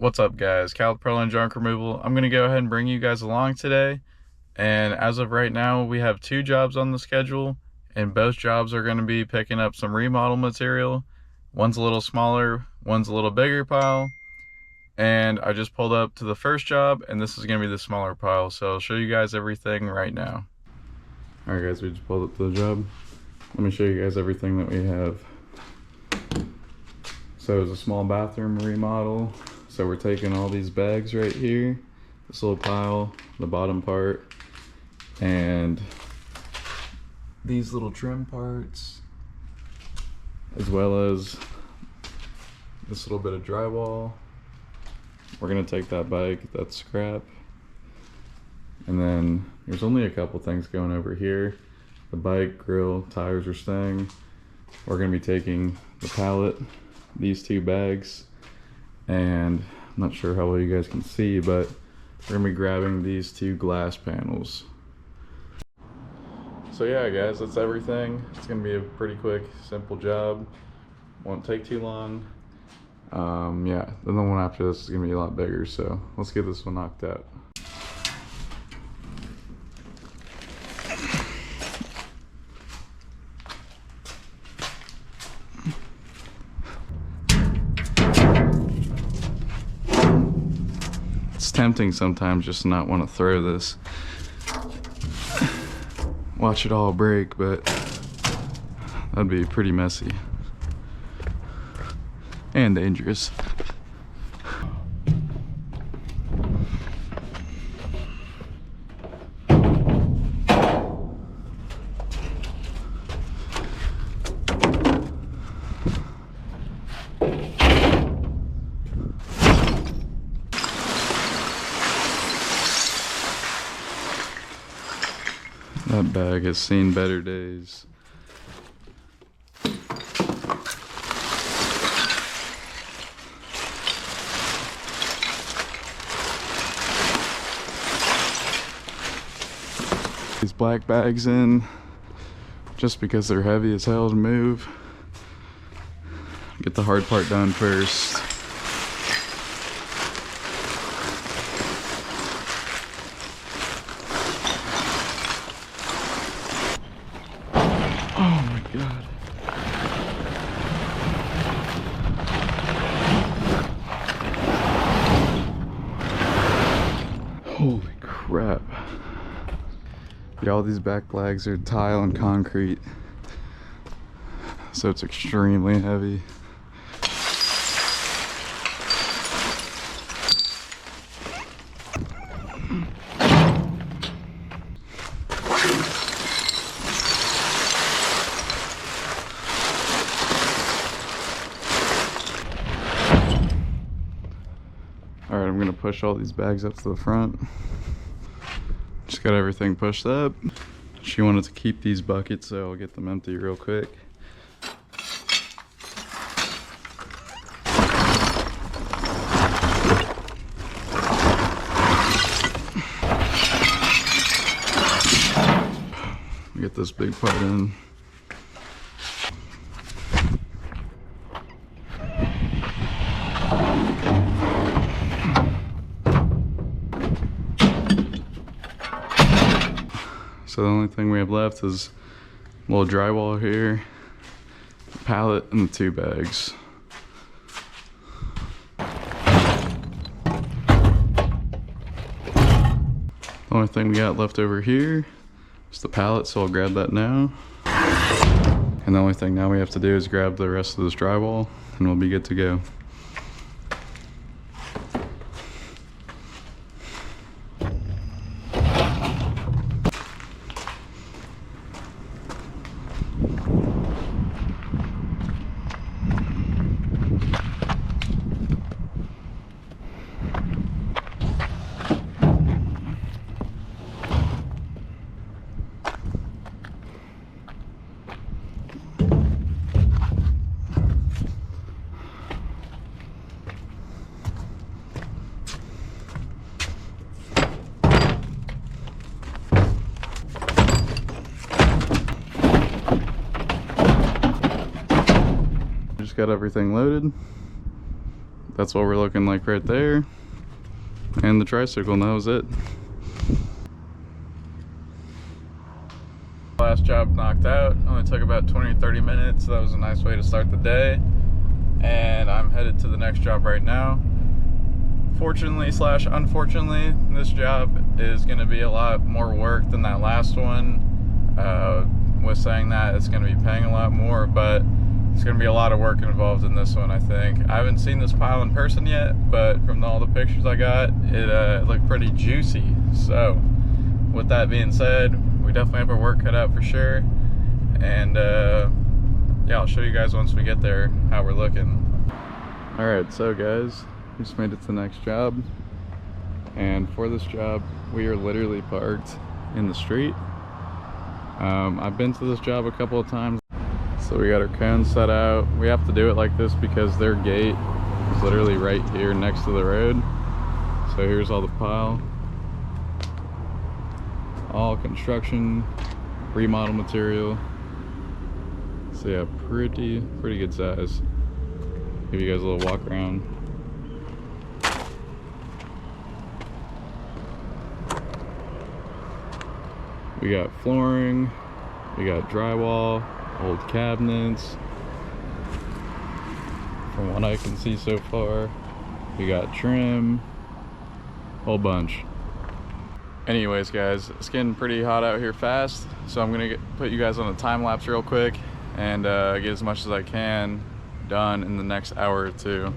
What's up, guys? Cal Pearl and Junk Removal. I'm gonna go ahead and bring you guys along today. And as of right now, we have 2 jobs on the schedule, and both jobs are gonna be picking up some remodel material. One's a little smaller, one's a little bigger pile. And I just pulled up to the first job, and this is gonna be the smaller pile. So I'll show you guys everything right now. All right, guys, we just pulled up to the job. Let me show you guys everything that we have. So it's a small bathroom remodel. So we're taking all these bags right here, this little pile, the bottom part, and these little trim parts, as well as this little bit of drywall. We're gonna take that bag, that's scrap. And then there's only a couple things going over here. The bike, grill, tires are staying. We're gonna be taking the pallet, these 2 bags, and I'm not sure how well you guys can see, but we're gonna be grabbing these 2 glass panels. So yeah, guys, that's everything. It's gonna be a pretty quick, simple job. Won't take too long. Yeah, then the one after this is gonna be a lot bigger, so let's get this one knocked out. It's tempting sometimes just to not want to throw this. Watch it all break, but that'd be pretty messy and dangerous. That bag has seen better days. These black bags in just because they're heavy as hell to move. Get the hard part done first. Oh my God. Holy crap. Yeah, all these back flags are tile and concrete, so it's extremely heavy. All right, I'm gonna push all these bags up to the front. Just got everything pushed up. She wanted to keep these buckets, so I'll get them empty real quick. Get this big part in. So the only thing we have left is a little drywall here, a pallet, and the 2 bags. The only thing we got left over here is the pallet, so I'll grab that now. And the only thing now we have to do is grab the rest of this drywall, and we'll be good to go. Got everything loaded. that's what we're looking like right there. And the tricycle, and that was it. Last job knocked out. Only took about 20-30 minutes. So that was a nice way to start the day. And I'm headed to the next job right now. Fortunately / unfortunately, this job is going to be a lot more work than that last one. With saying that, it's going to be paying a lot more, but there's going to be a lot of work involved in this one, I think. I haven't seen this pile in person yet, but from all the pictures I got, it looked pretty juicy. So with that being said, we definitely have our work cut out for sure. And yeah, I'll show you guys once we get there how we're looking. Alright, so guys, we just made it to the next job. And for this job, we are literally parked in the street. I've been to this job a couple of times. So we got our cones set out. We have to do it like this because their gate is literally right here next to the road. So here's all the pile. All construction, remodel material. So yeah, pretty good size. Give you guys a little walk around. We got flooring, we got drywall, old cabinets. From what I can see so far, we got trim, whole bunch. Anyways guys, it's getting pretty hot out here fast, so I'm gonna put you guys on a time lapse real quick and get as much as I can done in the next hour or two.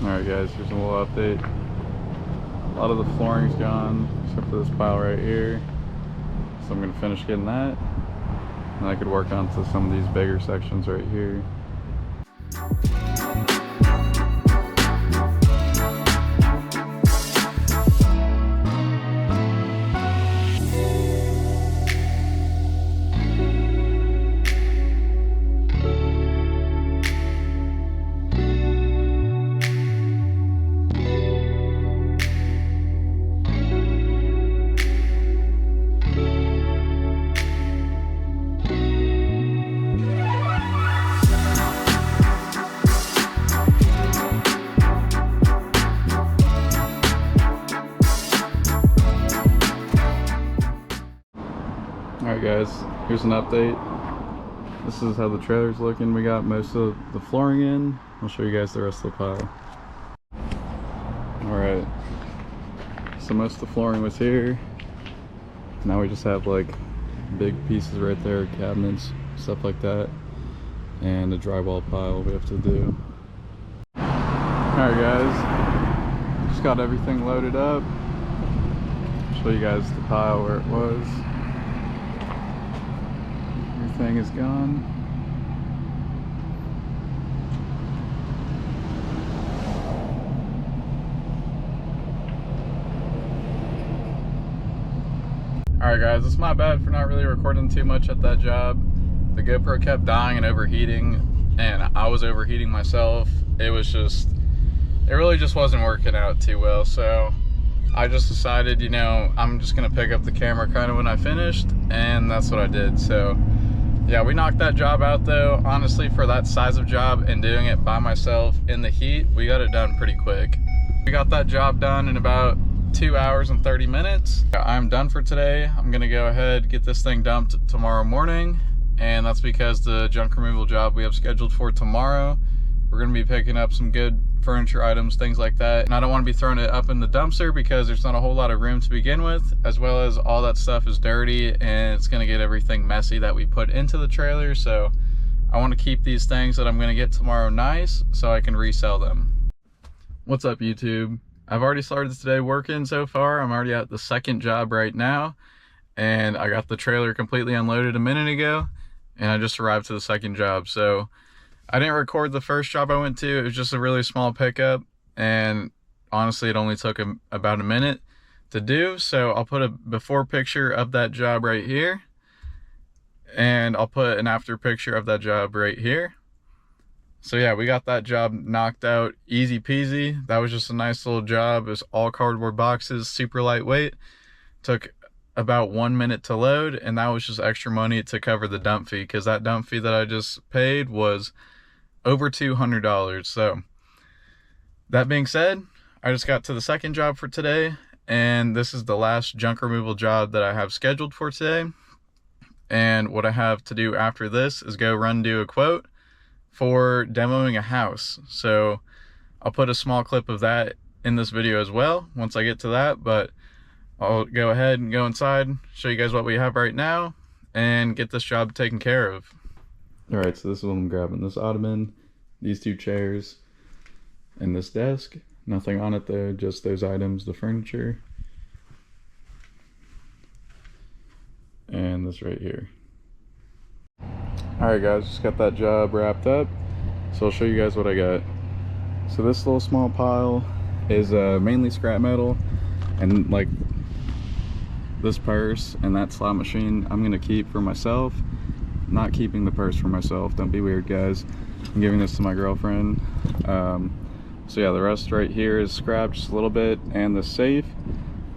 Alright guys, here's a little update. A lot of the flooring's gone, except for this pile right here. So I'm going to finish getting that. And I could work on to some of these bigger sections right here. Alright guys, here's an update. This is how the trailer's looking. We got most of the flooring in. I'll show you guys the rest of the pile. Alright, so most of the flooring was here. Now we just have like big pieces right there, cabinets, stuff like that. and the drywall pile we have to do. Alright guys, just got everything loaded up. Show you guys the pile where it was. Everything is gone. Alright guys, it's my bad for not really recording too much at that job. The GoPro kept dying and overheating, and I was overheating myself. It really just wasn't working out too well, so I just decided, you know, I'm just gonna pick up the camera kind of when I finished, and that's what I did. So yeah, we knocked that job out though. Honestly, for that size of job and doing it by myself in the heat, we got it done pretty quick. We got that job done in about 2 hours and 30 minutes. I'm done for today. I'm gonna go ahead, get this thing dumped tomorrow morning, and that's because the junk removal job we have scheduled for tomorrow, we're gonna be picking up some good furniture items, things like that. And I don't want to be throwing it up in the dumpster because there's not a whole lot of room to begin with, as well as all that stuff is dirty and it's going to get everything messy that we put into the trailer. So I want to keep these things that I'm going to get tomorrow nice so I can resell them. What's up YouTube? I've already started today working so far. I'm already at the second job right now, and I got the trailer completely unloaded a minute ago, and I just arrived to the second job. So I didn't record the first job I went to. It was just a really small pickup, and honestly it only took about a minute to do. So I'll put a before picture of that job right here, and I'll put an after picture of that job right here. So yeah, we got that job knocked out easy peasy. That was just a nice little job. It was all cardboard boxes, super lightweight. Took about 1 minute to load, and that was just extra money to cover the dump fee, because that dump fee that I just paid was over $200. So that being said, I just got to the second job for today, and this is the last junk removal job that I have scheduled for today. And what I have to do after this is go do a quote for demoing a house. So I'll put a small clip of that in this video as well once I get to that, but I'll go ahead and go inside, show you guys what we have right now, and get this job taken care of. Alright, so this is what I'm grabbing. This ottoman, these two chairs, and this desk. Nothing on it though, just those items, the furniture. And this right here. Alright guys, just got that job wrapped up. So I'll show you guys what I got. So this little small pile is mainly scrap metal, and like this purse and that slot machine I'm gonna keep for myself. Not keeping the purse for myself, don't be weird guys. I'm giving this to my girlfriend. So yeah, the rest right here is scrapped just a little bit, and the safe.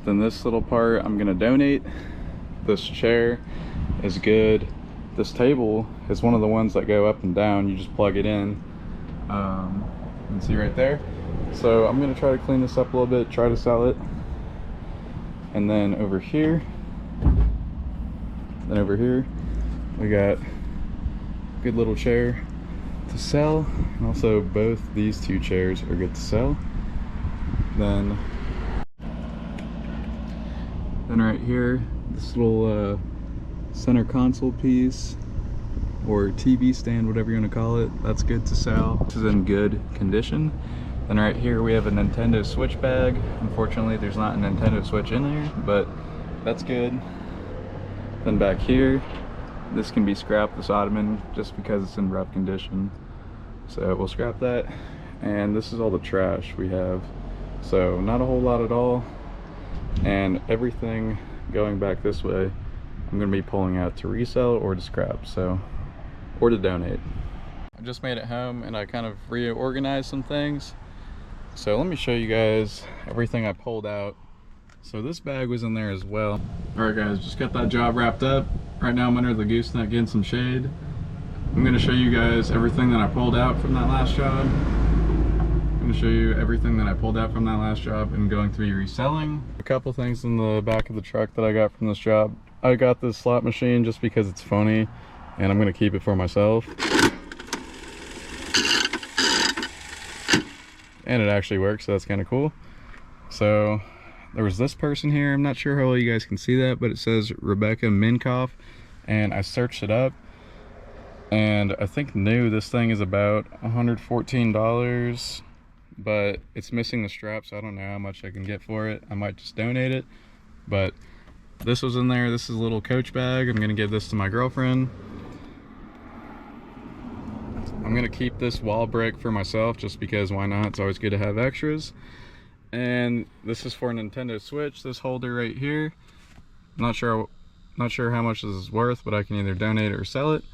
Then this little part I'm gonna donate. This chair is good. This table is one of the ones that go up and down. You just plug it in. You can see right there. So I'm gonna try to clean this up a little bit, try to sell it. And then over here, we got a good little chair to sell, and also both these two chairs are good to sell. Then right here, this little center console piece or TV stand, whatever you want to call it, that's good to sell. This is in good condition. Then right here we have a Nintendo Switch bag. Unfortunately there's not a Nintendo Switch in there, but that's good. Then back here, this can be scrapped, this ottoman, just because it's in rough condition. So we'll scrap that. And this is all the trash we have. So not a whole lot at all. And everything going back this way, I'm gonna be pulling out to resell or to scrap, so, or to donate. I just made it home and I kind of reorganized some things. So let me show you guys everything I pulled out. So this bag was in there as well. Alright guys, just got that job wrapped up. Right now I'm under the gooseneck getting some shade. I'm going to show you guys everything that I pulled out from that last job. I'm going to show you everything that I pulled out from that last job and going to be reselling. A couple things in the back of the truck that I got from this job. I got this slot machine just because it's funny, and I'm going to keep it for myself. And it actually works, so that's kind of cool. So there was this person here. I'm not sure how well you guys can see that, but it says Rebecca Minkoff, and I searched it up. And I think new, this thing is about $114, but it's missing the strap, so I don't know how much I can get for it. I might just donate it, but this was in there. This is a little Coach bag. I'm gonna give this to my girlfriend. I'm gonna keep this wall brick for myself just because why not? It's always good to have extras. And this is for a Nintendo Switch, this holder right here. Not sure how much this is worth, but I can either donate it or sell it.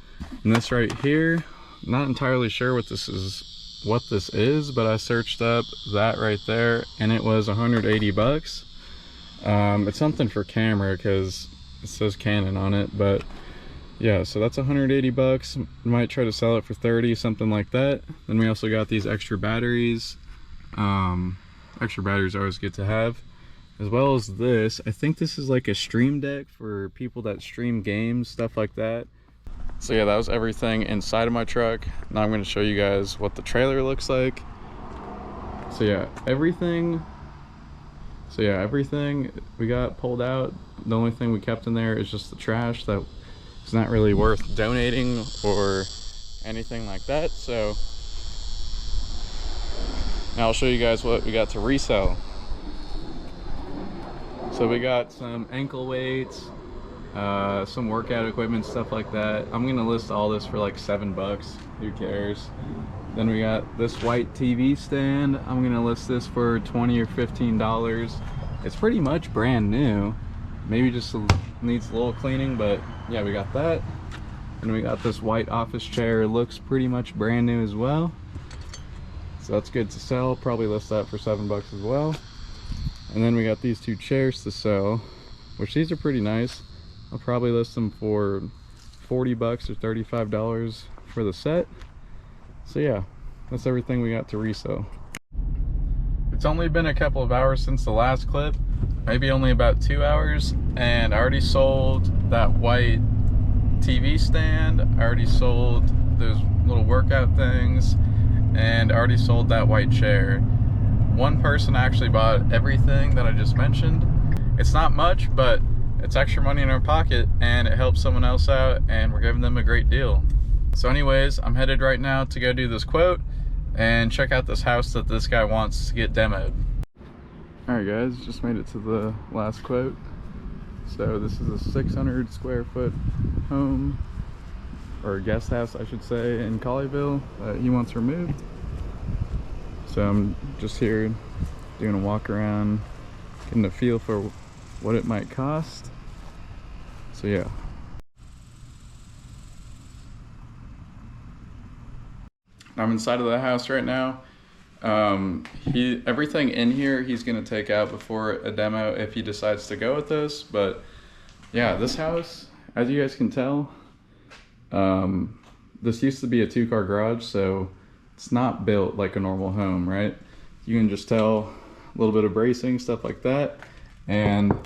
And this right here, not entirely sure what this is, but I searched up that right there and it was 180 bucks. It's something for camera because it says Canon on it, but yeah, so that's 180 bucks. Might try to sell it for 30, something like that. Then we also got these extra batteries. Extra batteries are always good to have, as well as this. I think this is like a stream deck for people that stream games, stuff like that. So yeah, that was everything inside of my truck. Now I'm going to show you guys what the trailer looks like. So yeah, everything we got pulled out. The only thing we kept in there is just the trash that is not really worth donating or anything like that. So now I'll show you guys what we got to resell. So we got some ankle weights, some workout equipment, stuff like that. I'm gonna list all this for like $7, who cares. Then we got this white TV stand. I'm gonna list this for $20 or $15. It's pretty much brand new. Maybe just needs a little cleaning, but yeah, we got that. And we got this white office chair. It looks pretty much brand new as well. So that's good to sell. Probably list that for $7 as well. And then we got these two chairs to sell, which these are pretty nice. I'll probably list them for $40 or $35 for the set. So yeah, that's everything we got to resell. It's only been a couple of hours since the last clip, maybe only about 2 hours, and I already sold that white TV stand. I already sold those little workout things, and I already sold that white chair. One person actually bought everything that I just mentioned. It's not much, but it's extra money in our pocket and it helps someone else out, and we're giving them a great deal. So anyways, I'm headed right now to go do this quote and check out this house that this guy wants to get demoed. Alright guys, just made it to the last quote. So this is a 600 square foot home, or guest house I should say, in Colleyville that he wants removed. So I'm just here doing a walk around, getting a feel for what it might cost. So yeah. I'm inside of the house right now. Everything in here he's gonna take out before a demo if he decides to go with this. But yeah, this house, as you guys can tell, this used to be a 2-car garage, so it's not built like a normal home, right? You can just tell a little bit of bracing, stuff like that, and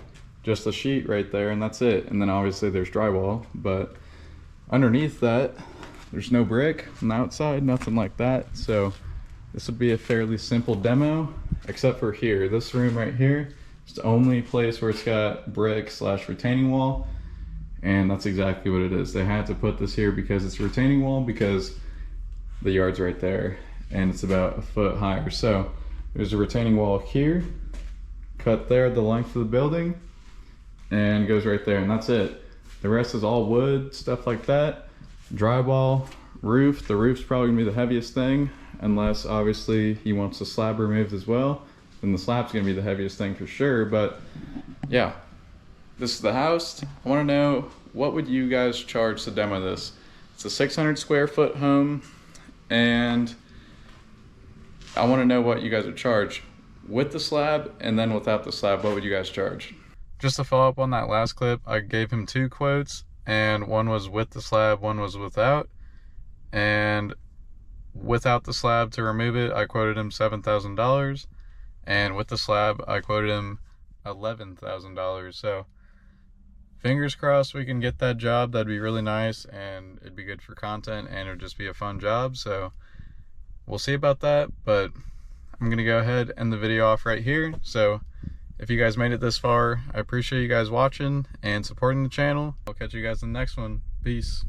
just a sheet right there, and that's it. And then obviously there's drywall, but underneath that there's no brick on the outside, nothing like that. So this would be a fairly simple demo, except for here. This room right here is the only place where it's got brick / retaining wall, and that's exactly what it is. They had to put this here because it's a retaining wall, because the yard's right there and it's about a foot higher. So there's a retaining wall here, cut there the length of the building, and goes right there, and that's it. The rest is all wood, stuff like that. Drywall, roof. The roof's probably gonna be the heaviest thing, unless obviously he wants the slab removed as well. Then the slab's gonna be the heaviest thing for sure. But yeah, this is the house. I wanna know, what would you guys charge to demo this? It's a 600 square foot home, and I wanna know what you guys would charge with the slab, and then without the slab, what would you guys charge? Just to follow up on that last clip, I gave him 2 quotes, and one was with the slab, one was without. And without the slab to remove it, I quoted him $7,000, and with the slab I quoted him $11,000. So fingers crossed we can get that job. That'd be really nice, and it'd be good for content, and it'd just be a fun job. So we'll see about that, but I'm gonna go ahead and end the video off right here. So if you guys made it this far, I appreciate you guys watching and supporting the channel. I'll catch you guys in the next one. Peace.